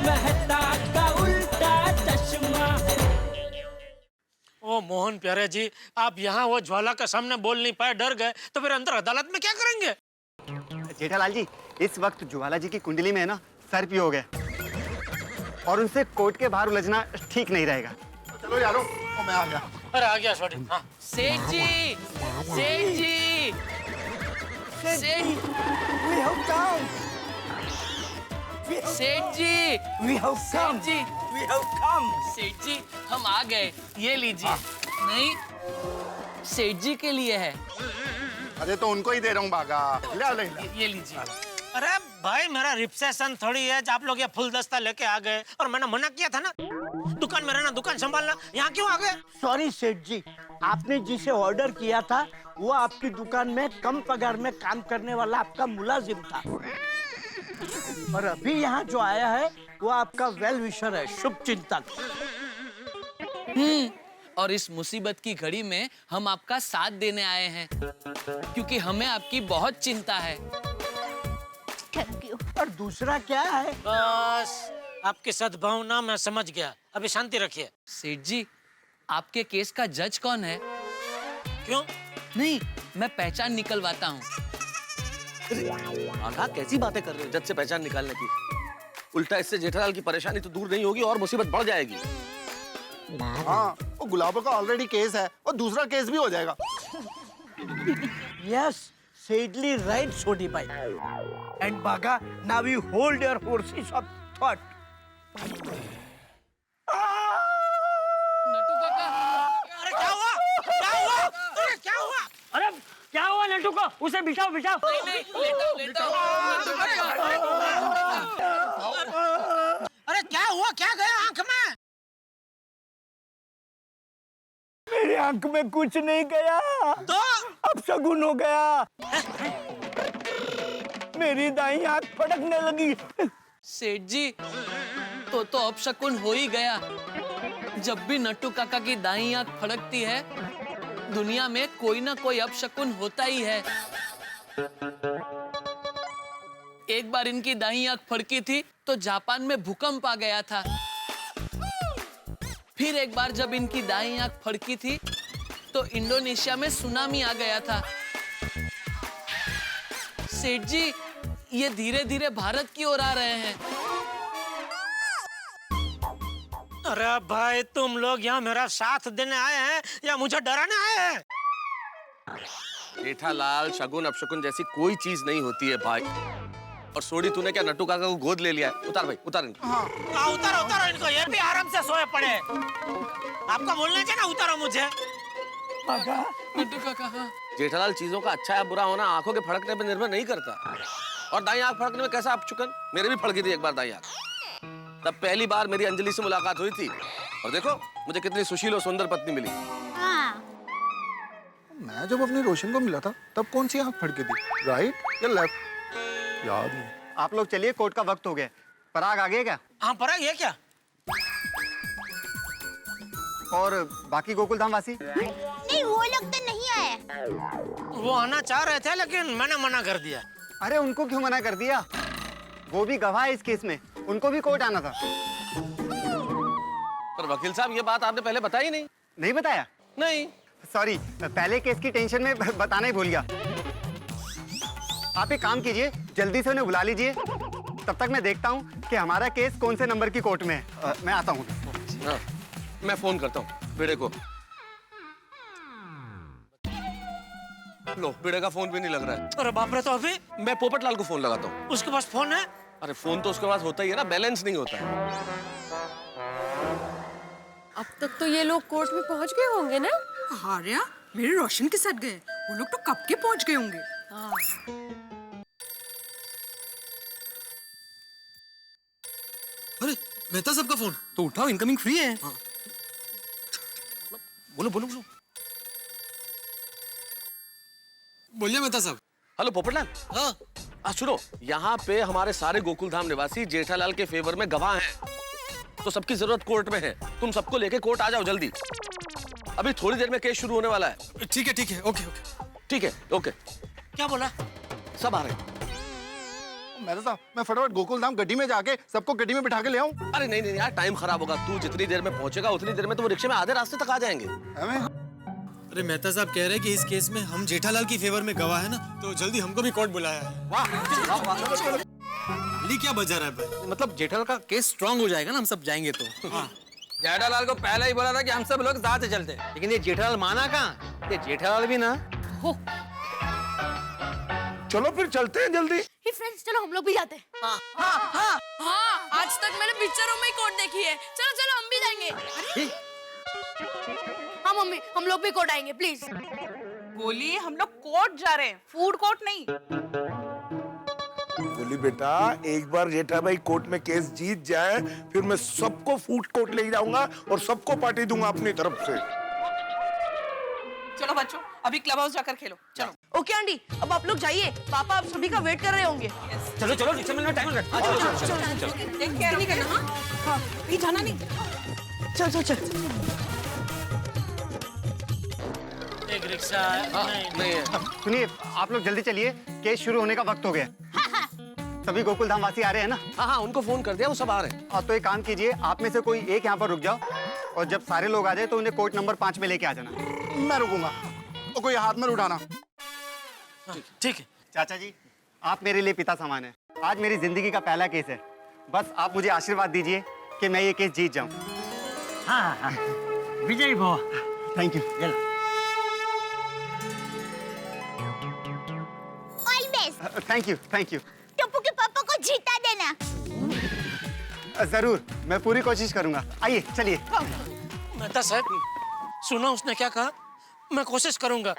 मेहता का उल्टा चश्मा। ओ मोहन प्यारे जी, आप यहाँ वो ज्वाला के सामने बोल नहीं पाए, डर गए, तो फिर अंदर अदालत में क्या करेंगे? जेठालाल जी, इस वक्त ज्वाला जी की कुंडली में है ना सर्प योग है, और उनसे कोर्ट के बाहर उलझना ठीक नहीं रहेगा। चलो यारो, मैं आ गया। अरे आ गया छोटी। हाँ। सेठ जी, सेठ जी, सेठ, We have come. सेठ जी, We have come. सेठ जी, We have come. सेठ जी, हम आ गए, ये लीजिए। नहीं, सेठ जी के लिए है। अरे तो उनको ही दे रहा हूँ भागा। ले आओ, ले आओ। ये लीजिए। अरे भाई, मेरा रिसेप्शन थोड़ी है आप लोग ये फुल दस्ता लेके आ गए, और मैंने मना किया था ना दुकान में रहना, दुकान संभालना, यहाँ क्यों आ गए? सॉरी सेठ जी, आपने जिसे ऑर्डर किया था वो आपकी दुकान में कम पगार में काम करने वाला आपका मुलाजिम था, और अभी यहाँ जो आया है वो आपका वेल विशर है, शुभ चिंतक। और इस मुसीबत की घड़ी में हम आपका साथ देने आए हैं, क्योंकि हमें आपकी बहुत चिंता है। Thank you. और दूसरा क्या है? बस आपकी सद्भावना मैं समझ गया, अभी शांति रखिए। सेठ जी, आपके केस का जज कौन है? क्यों? नहीं, मैं पहचान निकलवाता हूँ। आगा कैसी बातें कर रहे हो जज से पहचान निकालने की? उल्टा इससे जेठालाल की परेशानी तो दूर नहीं होगी और मुसीबत बढ़ जाएगी। हाँ, वो गुलाबों का ऑलरेडी केस है और दूसरा केस भी हो जाएगा। यस, सेडली राइट सोडी भाई। एंड बागा, now you hold your horses of thought. Natu काका, अरे क्या हुआ? क्या हुआ? अरे क्या हुआ? अरे क्या हुआ नटू को? उसे बिठाओ बिठाओ। नहीं, लेटाओ, लेटाओ। नटू काका। अरे क्या हुआ? क्या गया आंख में? मेरी आंख में कुछ नहीं गया, तो अब शगुन हो गया। मेरी दाईं आंख फड़कने लगी। सेठ जी, तो अपशकुन हो ही गया। जब भी नट्टू काका की दाईं आंख फड़कती है, दुनिया में कोई ना कोई अपशकुन होता ही है। एक बार इनकी दाईं आंख फड़की थी तो जापान में भूकंप आ गया था। फिर एक बार जब इनकी दाईं आंख फड़की थी तो इंडोनेशिया में सुनामी आ गया था। सेठ जी, ये धीरे धीरे भारत की ओर आ रहे हैं। अरे भाई, तुम लोग यहाँ मेरा साथ देने आए हैं या मुझे डराने आए हैं? जेठालाल, शगुन अपशकुन जैसी कोई चीज नहीं होती है भाई। और सोडी, तूने क्या नट्टू काका को गोद ले लिया है? उतार भाई, उतार इनको। हाँ, उतारो उतारो इनको, ये भी आराम से सोए पड़े। आपका बोलना चाहिए ना, उतारो मुझे। नट्टू काका, हाँ। जेठालाल, चीजों का अच्छा या बुरा होना आंखों के फड़कने पर निर्भर नहीं करता। और दाईं आंख फड़कने में कैसा अपशकुन? मेरे भी फड़की थी एक बार दाईं आंख। तब पहली बार मेरी अंजलि से मुलाकात हुई थी, और देखो मुझे कितनी सुशील और सुंदर पत्नी मिली। मैं जब अपने रोशन को मिला था तब कौन सी आंख फड़की थी, राइट या लेफ्ट? याद नहीं। आप लोग चलिए, कोर्ट का वक्त हो गया। पराग आ गए क्या? हाँ, पराग ये क्या? और बाकी गोकुल धाम वासी? नहीं, वो लोग तो नहीं आए। वो आना चाह रहे थे लेकिन मैंने मना कर दिया। अरे उनको क्यों मना कर दिया? वो भी गवाह है इस केस में, उनको भी कोर्ट आना था। पर वकील साहब, ये बात आपने पहले बताई नहीं। नहीं बताया? नहीं। सॉरी, पहले केस की टेंशन में बताना ही भूल गया। आप एक काम कीजिए, जल्दी से उन्हें बुला लीजिए। तब तक मैं देखता हूँ कि हमारा केस कौन से नंबर की कोर्ट में है। मैं आता हूँ। हाँ, मैं फोन करता हूँ बेड़े को। लो, बेड़े का फोन भी नहीं लग रहा है। अरे बाप रे, तो अभी? मैं पोपटलाल को फोन लगाता हूँ। उसके पास फोन है? अरे फोन तो उसके पास होता ही है ना, बैलेंस नहीं होता है। अब तक तो ये लोग कोर्ट में पहुंच गए होंगे ना? हाँ रिया, मेरे रोशन के साथ गए, वो लोग तो कब के पहुंच गए होंगे। अरे मेहता साहब का फोन तो उठाओ, इनकमिंग फ्री है। हाँ। बोलो बोलो बोलो। बोलिए मेहता साहब। हेलो पोपटलाल। हाँ। सुनो, यहाँ पे हमारे सारे गोकुल धाम निवासी जेठालाल के फेवर में गवाह हैं, तो सबकी जरूरत कोर्ट में है। तुम सबको लेके कोर्ट आ जाओ जल्दी, अभी थोड़ी देर में केस शुरू होने वाला है। ठीक है ठीक है, ओके ओके। ठीक है, ओके। क्या बोला? सब आ रहे हैं। मेहता साहब, मैं फटाफट गोकुल धाम गड्डी में जाके सबको गड्डी में बिठा के ले आऊं। अरे नहीं नहीं यार, टाइम खराब होगा। तू जितनी देर में पहुंचेगा उतनी देर में तो वो रिक्शे में आधे रास्ते तक आ जाएंगे। अरे मेहता साहब कह रहे हैं कि इस केस में हम जेठालाल की फेवर में गवाह है ना, तो जल्दी हमको भी कोर्ट बुलाया है। अली क्या बजा रहा है भाई? मतलब जेठालाल का केस स्ट्रांग हो जाएगा ना, हम सब जाएंगे तो। जेठालाल को पहले ही बोला था कि हम सब लोग साथ चलते, लेकिन ये जेठालाल माना कहाँ? ये जेठालाल भी ना। चलो फिर चलते हैं जल्दी। ही फ्रेंड्स, चलो हम लोग भी जाते हैं। हाँ, आज तक मैंने पिक्चरों में ही कोर्ट देखी है। चलो चलो हम भी जाएंगे। हाँ मम्मी, हम लोग भी कोर्ट आएंगे प्लीज। बोली हम लोग कोर्ट जा रहे हैं, फूड कोर्ट नहीं। बोली बेटा, एक बार जेठा भाई कोर्ट में केस जीत जाए, फिर मैं सबको फूड कोर्ट ले जाऊंगा और सबको पार्टी दूंगा अपनी तरफ से। चलो बच्चों, अभी क्लब हाउस जाकर खेलो। चलो। ओके आंटी, अब आप लोग जाइए, पापा आप सभी का वेट कर रहे होंगे। चलो चलो, रिक्शा में टाइम लग रहा है। टेक केयर नहीं करना। हाँ, कहीं जाना नहीं। चल चल चल। एक रिक्शा नहीं है। सुनिए, आप लोग जल्दी चलिए, केस शुरू होने का वक्त हो गया। सभी गोकुल धाम वासी आ रहे हैं ना? हाँ हाँ, उनको फोन कर दिया, वो सब आ रहे हैं। तो एक काम कीजिए, आप में से कोई एक यहाँ पर रुक जाओ और जब सारे लोग आ जाए तो उन्हें कोर्ट नंबर 5 में लेके आ जाना। मैं रुकूंगा, तो कोई हाथ में उठाना। ठीक है। चाचा जी, आप मेरे लिए पिता समान हैं। आज मेरी जिंदगी का पहला केस है। बस आप मुझे आशीर्वाद दीजिए कि मैं ये केस जीत जाऊं। हाँ हाँ, विजय भो। Thank you. All best. Thank you, thank you. Tappu के पापा को जीता देना। जरूर, मैं पूरी कोशिश करूंगा। आइए चलिए। मेहता साहब, सुना उसने क्या कहा? मैं कोशिश करूंगा,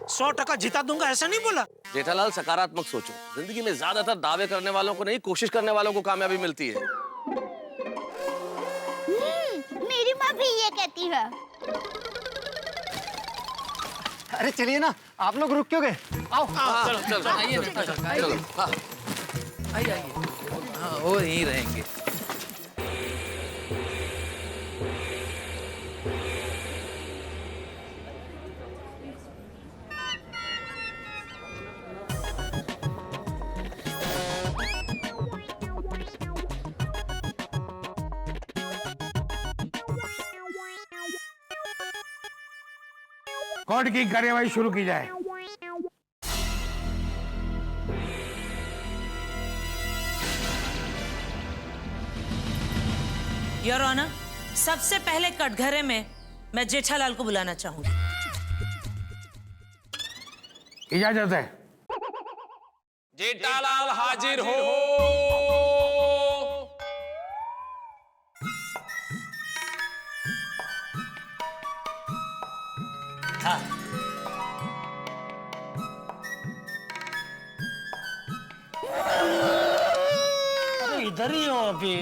100% जिता दूंगा, ऐसा नहीं बोला। जेठालाल, सकारात्मक सोचो। जिंदगी में ज्यादातर दावे करने वालों को नहीं, कोशिश करने वालों को कामयाबी मिलती है। मेरी माँ भी ये कहती है। अरे चलिए ना, आप लोग रुक क्यों गए? आओ। चलो चलो आइए ना, चलो। हाँ। आइए आइए। हाँ, वो यहीं रहेंगे। कोर्ट की कार्यवाही शुरू की जाए। योर ऑनर, सबसे पहले कटघरे में मैं जेठालाल को बुलाना चाहूंगी। इजाजत है। जेठालाल हाजिर हो। अरे इधर ही हो अभी।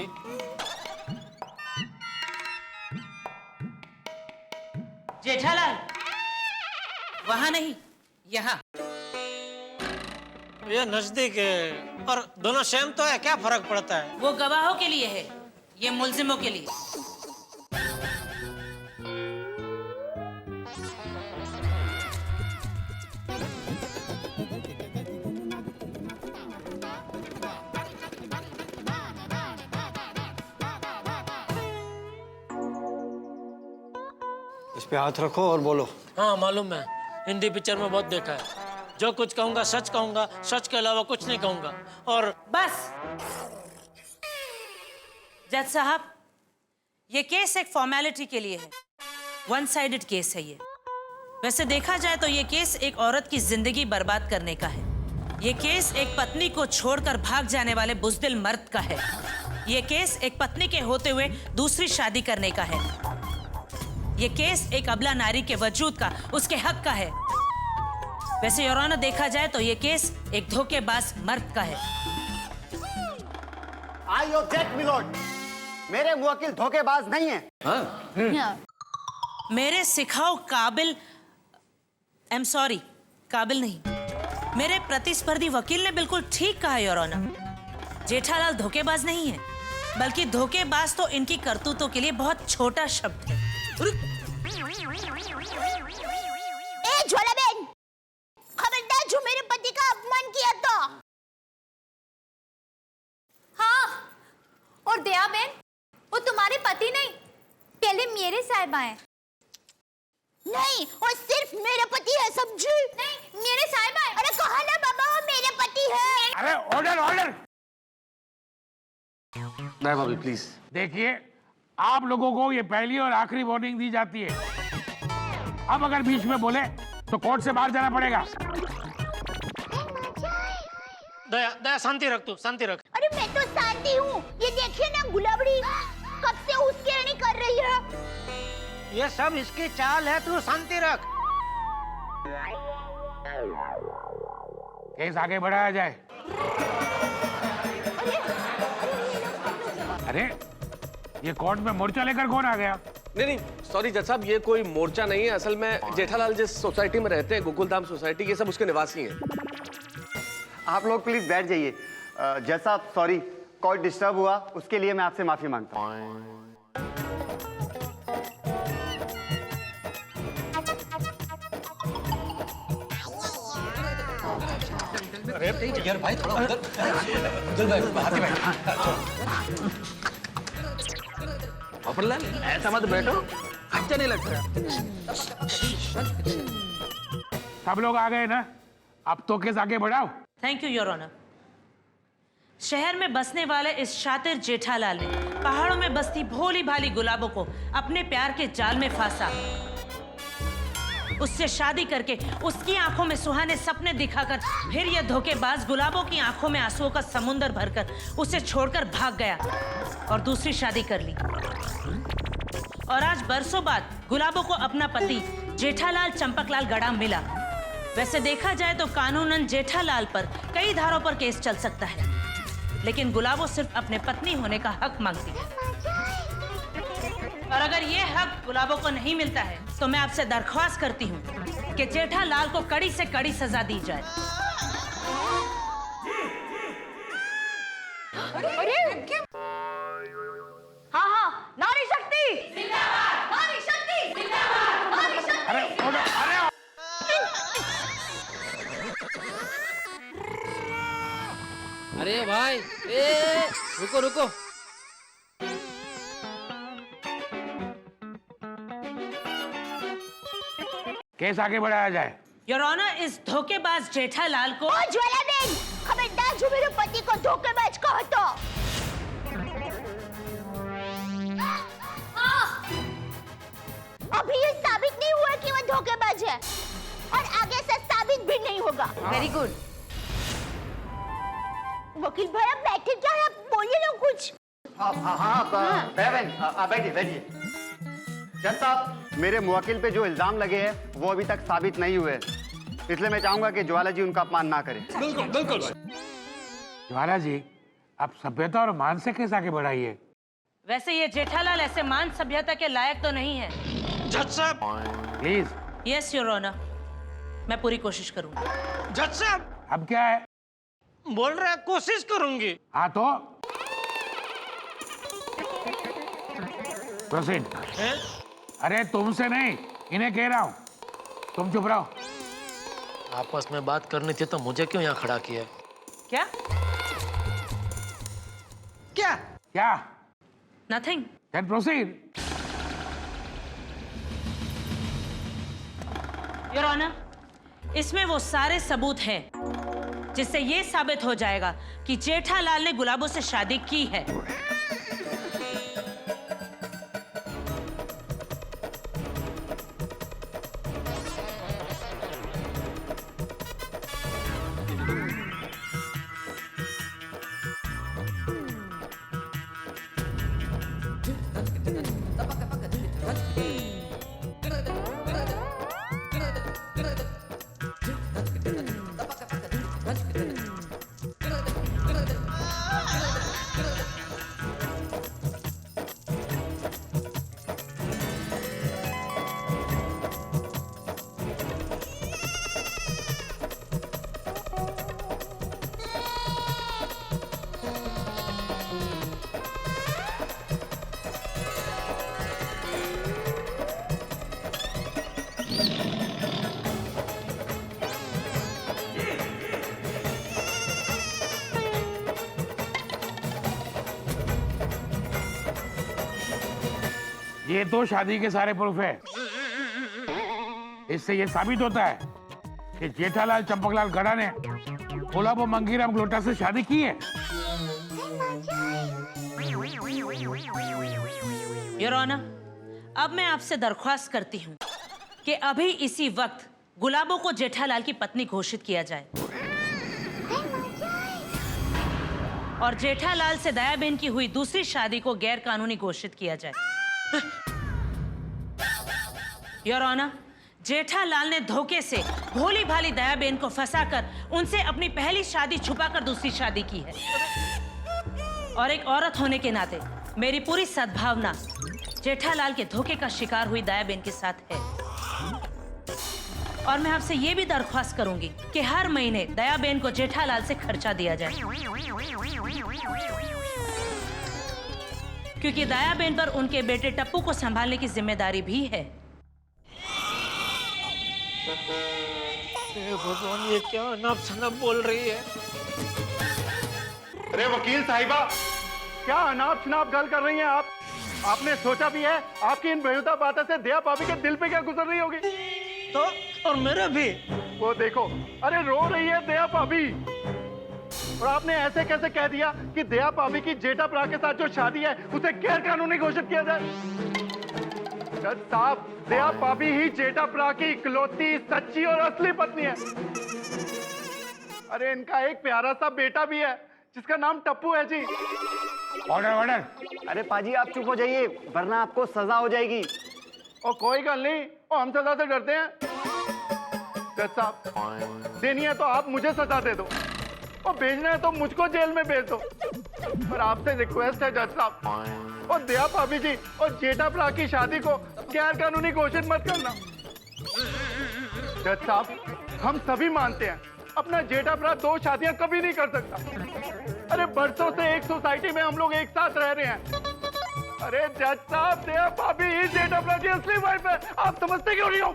जेठालाल, वहां नहीं, यहाँ। ये नजदीक है और दोनों सेम तो है, क्या फर्क पड़ता है? वो गवाहों के लिए है, ये मुलजिमों के लिए। इस पे हाथ रखो और बोलो। हाँ मालूम है, हिंदी पिक्चर में बहुत देखा है। जो कुछ कहूंगा सच कहूंगा, सच के अलावा कुछ नहीं कहूंगा। और बस जज साहब, ये केस एक फॉर्मेलिटी के लिए है, वन साइडेड केस है ये। वैसे देखा जाए तो ये केस एक औरत की जिंदगी बर्बाद करने का है। ये केस एक पत्नी को छोड़कर भाग जाने वाले बुज़दिल मर्द का है। ये केस एक पत्नी के होते हुए दूसरी शादी करने का है। ये केस एक अबला नारी के वजूद का, उसके हक का है। वैसे योर ऑनर, देखा जाए तो ये केस एक धोखेबाज मर्द का है। आई ऑब्जेक्ट मिलोड, मेरे मुवक्किल धोखेबाज नहीं है। मेरे सिखाओ काबिल, आई एम सॉरी, काबिल नहीं, मेरे प्रतिस्पर्धी वकील ने बिल्कुल ठीक कहा योर ऑनर। जेठालाल धोखेबाज नहीं है, बल्कि धोखेबाज तो इनकी करतूतों के लिए बहुत छोटा शब्द है। ए ज्वाला बहन, खबरदार जो मेरे पति का अपमान किया तो और दया बहन, वो तुम्हारे पति नहीं, पहले मेरे साहिबा हैं। नहीं, वो सिर्फ मेरे पति है, समझी? नहीं, मेरे साहिबा है। अरे कहा ना बाबा, वो मेरे पति है। अरे ऑर्डर ऑर्डर। नहीं भाभी प्लीज। देखिए, आप लोगों को ये पहली और आखिरी वार्निंग दी जाती है। अब अगर बीच में बोले तो कोर्ट से बाहर जाना पड़ेगा। दया दया शांति रख, तू शांति रख। अरे मैं तो शांति हूँ। ये देखिए ना, गुलाबड़ी कब से उसके कर रही है। ये सब इसकी चाल है, तू शांति रख। केस आगे बढ़ाया जाए। अरे ये कोर्ट में मोर्चा लेकर कौन आ गया? नहीं, सॉरी जज साहब, ये कोई मोर्चा नहीं है। असल में जेठालाल जिस सोसाइटी में रहते हैं, गोकुलधाम सोसाइटी, ये सब उसके निवासी हैं। आप लोग प्लीज बैठ जाइए। जज साहब सॉरी, कोर्ट डिस्टर्ब हुआ, उसके लिए मैं आपसे माफी मांगता हूँ। अरे यार भाई, थोड़ा उधर भाई, बाहर से बैठ। लाल, ऐसा मत बैठो, अच्छा नहीं लगता। सब लोग आ गए ना, अब तो केस आगे बढ़ाओ। Thank you your honour. शहर में बसने वाले इस शातिर जेठालाल ने पहाड़ों में बसती भोली भाली गुलाबों को अपने प्यार के जाल में फांसा। उससे शादी करके उसकी आंखों में सुहाने सपने दिखाकर फिर यह धोखेबाज गुलाबों की आंखों में आंसुओं का समुंदर भरकर उसे छोड़कर भाग गया और दूसरी शादी कर ली। और आज बरसों बाद गुलाबों को अपना पति जेठालाल चंपकलाल गड़ा मिला। वैसे देखा जाए तो कानूनन जेठालाल पर कई धारों पर केस चल सकता है, लेकिन गुलाबो सिर्फ अपने पत्नी होने का हक मांगती है। और अगर ये हक गुलाबो को नहीं मिलता है तो मैं आपसे दरख्वास्त करती हूँ कि जेठालाल को कड़ी से कड़ी सजा दी जाए। अरे क्या? हाँ हाँ, नारी शक्ति जिंदाबाद, नारी शक्ति जिंदाबाद, नारी शक्ति। अरे भाई, ए रुको रुको। केस आगे बढ़ाया जाए। योर ऑनर, इस धोखेबाज जेठालाल को ज्वाला बहन, खबरदार जो मेरे पति को धोखेबाज कहो तो। अभी ये साबित नहीं हुआ कि वो धोखेबाज है और आगे से साबित भी नहीं होगा। Very good. वकील भाई आप बैठे क्या है, आप बोलिए ना कुछ। हाँ, बैठिए बैठिए। जज साहब, मेरे मुवक्किल पे जो इल्जाम लगे हैं वो अभी तक साबित नहीं हुए, इसलिए मैं चाहूंगा कि ज्वाला जी उनका अपमान ना करें। बिल्कुल बिल्कुल। ज्वाला जी, आप सभ्यता और मान से केस आगे बढ़ाइए। वैसे ये जेठालाल ऐसे मान सभ्यता के लायक तो नहीं है। जज साहब प्लीज। यस योर ऑनर, मैं पूरी कोशिश करूंगा। जज साहब अब क्या है? बोल रहे हैं कोशिश करूंगी। हाँ तो प्रोसीड। अरे तुमसे नहीं, इन्हें कह रहा हूँ, तुम चुप रहो। आपस में बात करनी थी तो मुझे क्यों यहाँ खड़ा किया? क्या क्या क्या? Nothing. Can proceed. Your honour, इसमें वो सारे सबूत हैं जिससे ये साबित हो जाएगा कि जेठालाल ने गुलाबो से शादी की है। ये तो शादी के सारे प्रूफ है। इससे ये साबित होता है कि जेठालाल चंपकलाल गड़ा ने कोलाबो मंगीराम ग्लोटा से शादी की है। योर ऑनर, अब मैं आपसे दरख्वास्त करती हूँ कि अभी इसी वक्त गुलाबो को जेठालाल की पत्नी घोषित किया जाए और जेठालाल से दयाबेन की हुई दूसरी शादी को गैर कानूनी घोषित किया जाए। योर ऑनर, जेठालाल ने धोखे से भोली भाली दयाबेन को फंसाकर उनसे अपनी पहली शादी छुपाकर दूसरी शादी की है और एक औरत होने के नाते मेरी पूरी सद्भावना जेठालाल के धोखे का शिकार हुई दयाबेन के साथ है। और मैं आपसे ये भी दरख्वास्त करूंगी कि हर महीने दयाबेन को जेठालाल से खर्चा दिया जाए, क्योंकि दयाबेन पर उनके बेटे टप्पू को संभालने की जिम्मेदारी भी है। भगवान, ये क्या अनाप शनाप बोल रही है? अरे वकील साहिबा, क्या अनाप शनाप गल कर रही हैं आप? आपने सोचा भी है आपकी इन बेहुदा बातों से दया भाभी के दिल पे क्या गुजर रही होगी? तो और मेरा भी। वो देखो, अरे रो रही है दया भाभी। और आपने ऐसे कैसे कह दिया कि दया भाभी की जेठा भरा के साथ जो शादी है उसे गैर कानूनी घोषित किया जाए? जज साहब, दया भाभी ही जेठा भरा की इकलौती सच्ची और असली पत्नी है। अरे इनका एक प्यारा सा बेटा भी है जिसका नाम टप्पू है जी। Order order. अरे पाजी आप चुप हो जाइए वरना आपको सजा हो जाएगी। और कोई गल नहीं, और हम सजा से डरते हैं? जज साहब, देनी है तो आप मुझे सजा दे दो और भेजना है तो मुझको जेल में भेज दो। पर आपसे रिक्वेस्ट है जज साहब, और दया भाभी जी और जेठा भरा की शादी को गैर कानूनी घोषित मत करना। जज साहब, हम सभी मानते हैं अपना जेठा भरा दो शादियां कभी नहीं कर सकता। अरे बरसों से एक सोसाइटी में हम लोग एक साथ रह रहे हैं। अरे जज साहब, दया भाभी ही जेठा भरा की असली वाइफ है। आप समझते क्यों नहीं हो?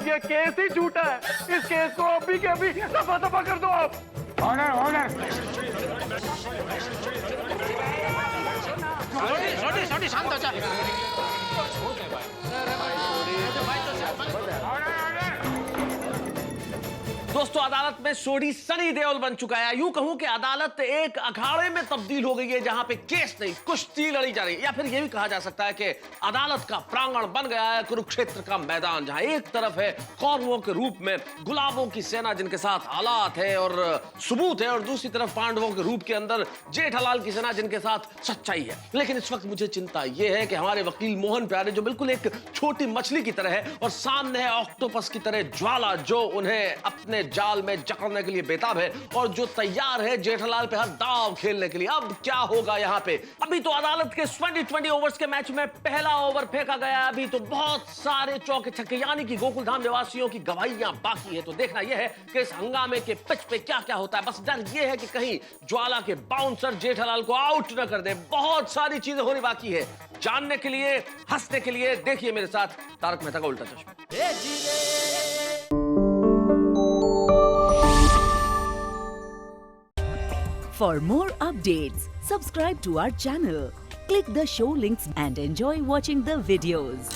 ये केस ही झूठा है। इस केस को अभी के अभी दफा दफा कर दो आप। Order order. छोटी शांत हो जा। दोस्तों, अदालत में सोडी सनी देओल बन चुका है। यूं कहूं कि अदालत एक अखाड़े में तब्दील हो गई है जहां पे केस नहीं कुश्ती लड़ी जा रही है, या फिर यह भी कहा जा सकता है कि अदालत का प्रांगण बन गया है कुरुक्षेत्र का मैदान, जहां एक तरफ है कौरवों के रूप में गुलाबों की सेना जिनके साथ हालात है और सबूत है, और दूसरी तरफ पांडवों के रूप के अंदर जेठालाल की सेना जिनके साथ सच्चाई है। लेकिन इस वक्त मुझे चिंता यह है कि हमारे वकील मोहन प्यारे, जो बिल्कुल एक छोटी मछली की तरह है, और सामने है ऑक्टोपस की तरह ज्वाला, जो उन्हें अपने जाल में जकड़ने के लिए बेताब है और जो तैयार है जेठालाल पे हर दांव खेलने के लिए। अब क्या होगा यहाँ पे? अभी तो अदालत के 20 ओवर्स के मैच में पहला ओवर फेंका गया है। अभी तो बहुत सारे चौके छक्के यानी कि गोकुलधाम निवासियों की गवाहियां बाकी है। तो देखना यह है कि इस हंगामे के पिच पे क्या क्या होता है। बस डर यह है कि कहीं ज्वाला के बाउंसर जेठालाल को आउट न कर दे। बहुत सारी चीजें होनी बाकी है। जानने के लिए, हंसने के लिए देखिए मेरे साथ तारक मेहता का उल्टा चश्मा। For more updates, subscribe to our channel, click the show links and enjoy watching the videos.